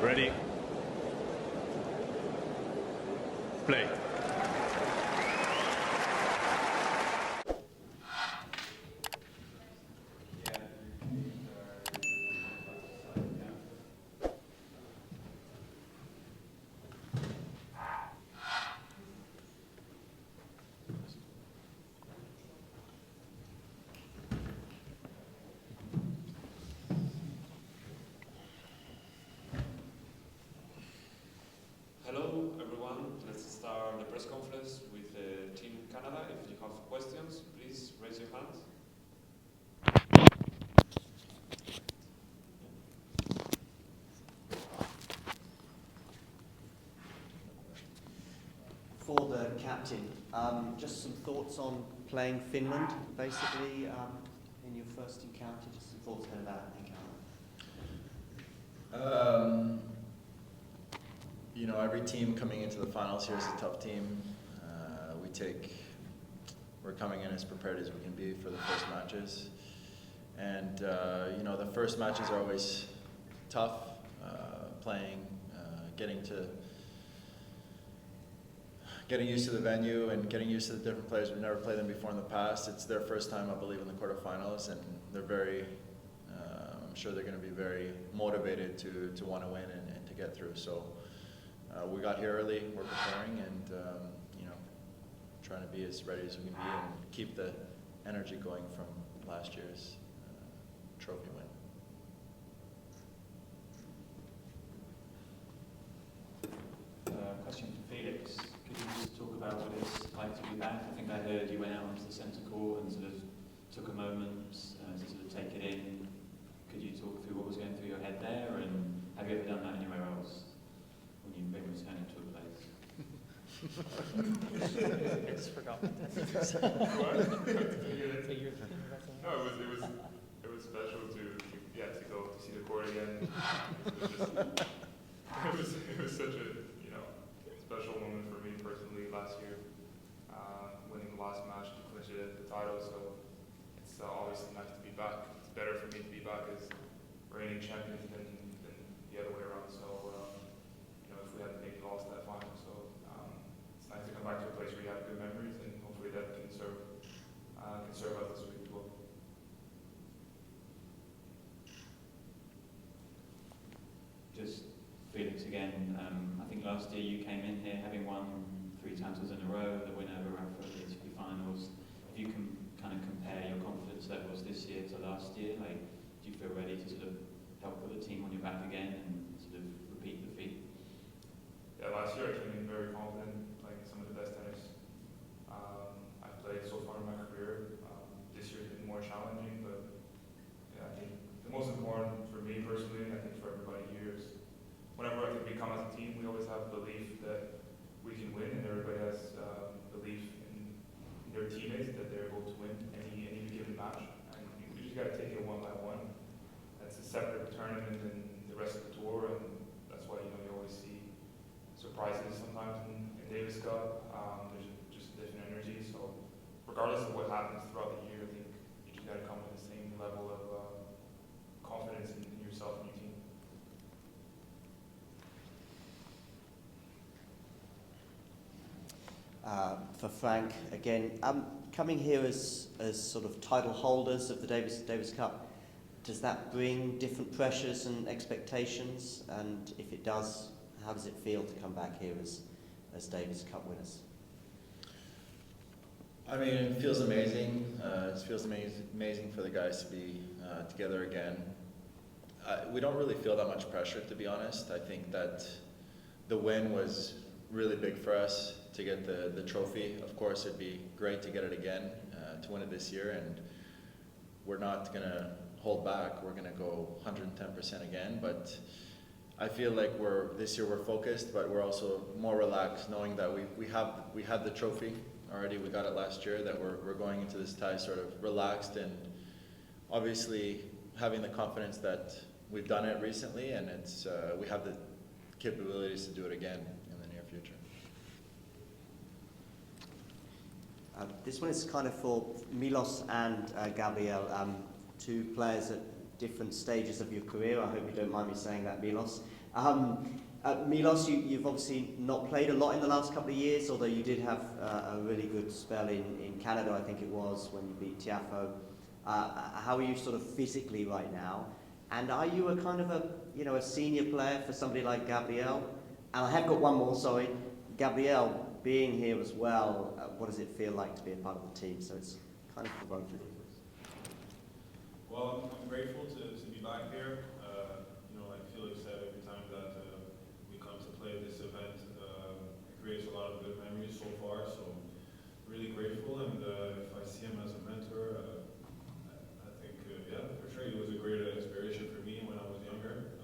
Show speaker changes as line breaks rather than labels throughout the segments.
Ready. Play.
Hello everyone, let's start the press conference with Team Canada. If you have questions, please raise your hand.
For the captain, just some thoughts on playing Finland, basically, in your first encounter, just some thoughts ahead of that encounter.
You know, every team coming into the finals here is a tough team. We're coming in as prepared as we can be for the first matches. And, you know, the first matches are always tough, playing, getting used to the venue and getting used to the different players. We've never played them before in the past. It's their first time, I believe, in the quarterfinals, and they're very, I'm sure they're going to be very motivated to want to win and to get through. So we got here early, we're preparing, and you know, trying to be as ready as we can be and keep the energy going from last year's trophy win.
Question for Felix. Could you just talk about what it's like to be back? I think I heard you went out onto the centre court and sort of took a moment to sort of take it in. Could you talk through what was going through your head there, and have you ever done that anywhere else when you've been returning to a place?
I just forgot.
What? No, it was special to go to see the court again. It was such a special moment for me personally last year, winning the last match to clinch the title. So it's obviously nice to be back. It's better for me to be back as reigning champions than the other way around. So if we hadn't maybe lost that final, so it's nice to come back to a place where you have good memories, and hopefully that can serve us this week as well.
Just Felix again. I think last year you came in here having won 3 titles in a row, the winner of around 4 ATP finals. If you can kind of compare your confidence levels this year to last year, like, do you feel ready to sort of help put the team on your back again and sort of repeat the feat?
Yeah, last year I came in very confident, playing some of the best tennis I've played so far in my career. This year's been more challenging, but I think the most important for me personally, and I think for everybody here, is whenever I think we come as a team, we always have belief that we can win, and everybody has belief in their teammates that they're able to win any given match. And we just got to take it one by one. That's a separate tournament than the rest of the tour, and that's why you always see surprises sometimes in Davis Cup. There's just different energy. So regardless of what happens throughout the year, I think you just got to come with the same level of confidence in yourself and your team.
For Frank, again, coming here as sort of title holders of the Davis Cup, does that bring different pressures and expectations? And if it does, how does it feel to come back here as Davis Cup winners?
I mean, it feels amazing. It feels amazing for the guys to be together again. We don't really feel that much pressure, to be honest. I think that the win was really big for us to get the trophy. Of course, it'd be great to get it again, to win it this year, and we're not going to hold back. We're going to go 110% again, but I feel like this year we're focused, but we're also more relaxed, knowing that we have the trophy already. We got it last year. That we're going into this tie sort of relaxed, and obviously having the confidence that we've done it recently, and we have the capabilities to do it again in the near future.
This one is kind of for Milos and Gabriel, 2 players that different stages of your career. I hope you don't mind me saying that, Milos. Milos, you've obviously not played a lot in the last couple of years, although you did have a really good spell in Canada, I think it was, when you beat Tiafoe. How are you sort of physically right now? And are you a kind of a senior player for somebody like Gabriel? And I have got one more, sorry. Gabriel, being here as well, what does it feel like to be a part of the team? So it's kind of for both of you.
Well, I'm grateful to be back here. Like Felix said, every time that we come to play this event, it creates a lot of good memories so far. So really grateful, and if I see him as a mentor, I think, yeah, for sure, he was a great inspiration for me when I was younger,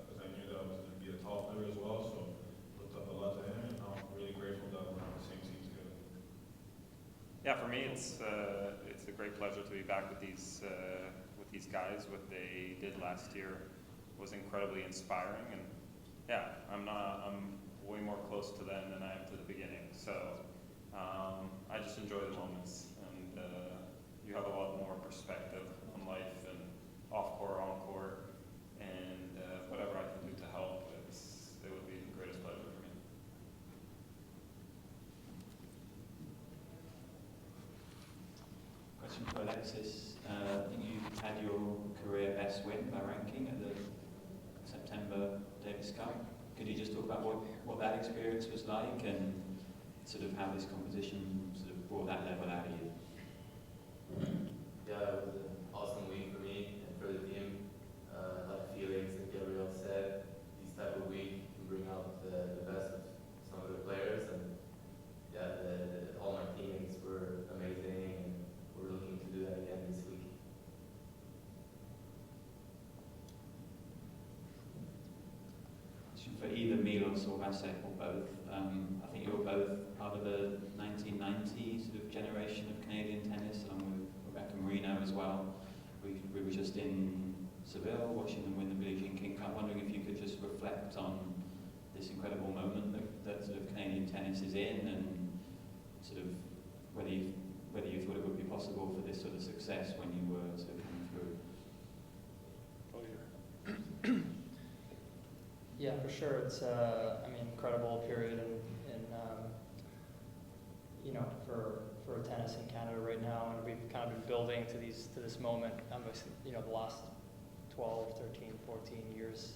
because I knew that I was going to be a top player as well. So looked up a lot to him, and I'm really grateful that we're on the same team together.
Yeah, for me, it's a great pleasure to be back with these guys. What they did last year was incredibly inspiring, and yeah, I'm way more close to them than I am to the beginning. So I just enjoy the moments, and you have a lot more perspective on life and off court, on court, and whatever I can do to help, it would be the greatest pleasure for me.
Question for Alexis. I think you had your career best win by ranking at the September Davis Cup. Could you just talk about what that experience was like and sort of how this competition sort of brought that level out of you?
Yeah, it was an awesome week for me and for the team. Like Felix and Gabriel said, these type of week can bring out the best of some of the players, and yeah, all my teammates were amazing, and we're looking to do that again this week.
For either Milos or Vasek or both, I think you were both part of the 1990 sort of generation of Canadian tennis, along with Rebecca Marino as well. We were just in Seville watching them win the Billie Jean King Cup, wondering if you could just reflect on this incredible moment that sort of Canadian tennis is in, and sort of whether you thought it would be possible for this sort of success when you were sort of coming through.
Yeah, for sure. It's incredible period in for tennis in Canada right now, and we've kind of been building to this moment. The last 12, 13, 14 years,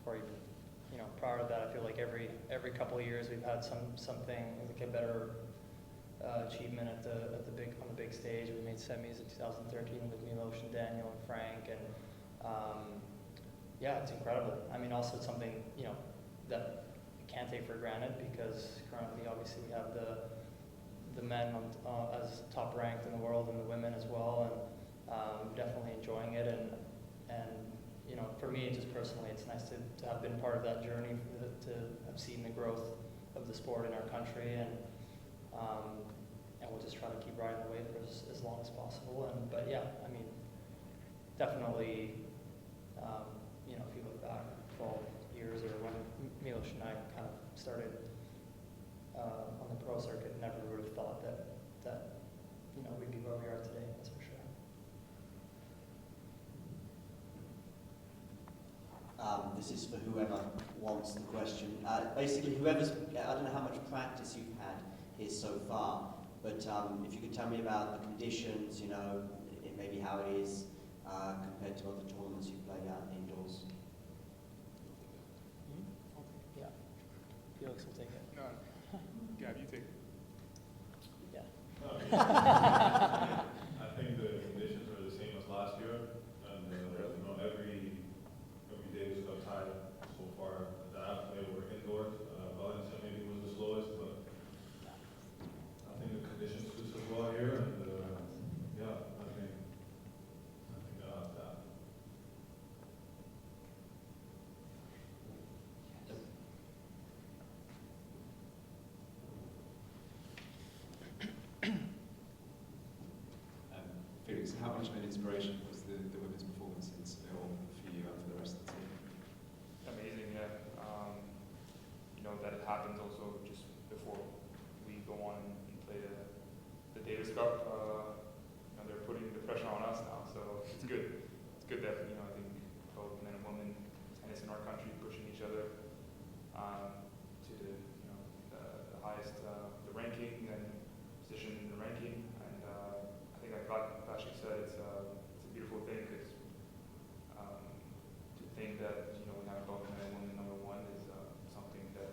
or even prior to that, I feel like every couple of years we've had something like a better achievement on the big stage. We made semis in 2013 with Milos and Daniel and Frank, and yeah, it's incredible. Also it's something that we can't take for granted, because currently, obviously, we have the men as top ranked in the world, and the women as well, and definitely enjoying it. And for me, just personally, it's nice to have been part of that journey, to have seen the growth of the sport in our country, and we'll just try to keep riding the wave for as long as possible. But yeah, definitely. If you look back 12 years, or when Milos and I kind of started on the pro circuit, never would have thought that we'd be where we are today. That's for sure.
This is for whoever wants the question. Basically, I don't know how much practice you've had here so far, but if you could tell me about the conditions, maybe how it is compared to other tournaments you've played out indoors.
Yeah. Felix will take it.
No, Gab, you take it.
Yeah.
I think the conditions are the same as last year, and every Davis Cup tie so far that I've played were indoors. Valencia maybe was the slowest, but I think the conditions suits as well here, and yeah, I think that.
Felix, how much of an inspiration was the women's performance in Seville for you and for the rest of the team?
Amazing, yeah. That happens also just before we go on and play the Davis Cup. They're putting the pressure on us now, so it's good. that we have both men and women number one is something that,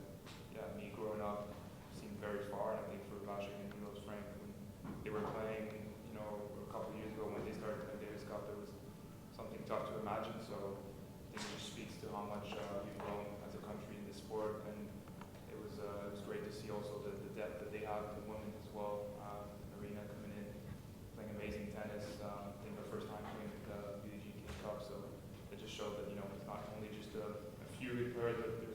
me growing up seemed very far. And I think for Vasek and Milos Frank, when they were playing, a couple of years ago when they started the Davis Cup, it was something tough to imagine. So I think it just speaks to how much we've grown as a country in this sport. And it was great to see also the depth that they have in women as well. Marina coming in, playing amazing tennis. I think her first time playing the BDG King Cup. So it just showed that it's not only just a few players, but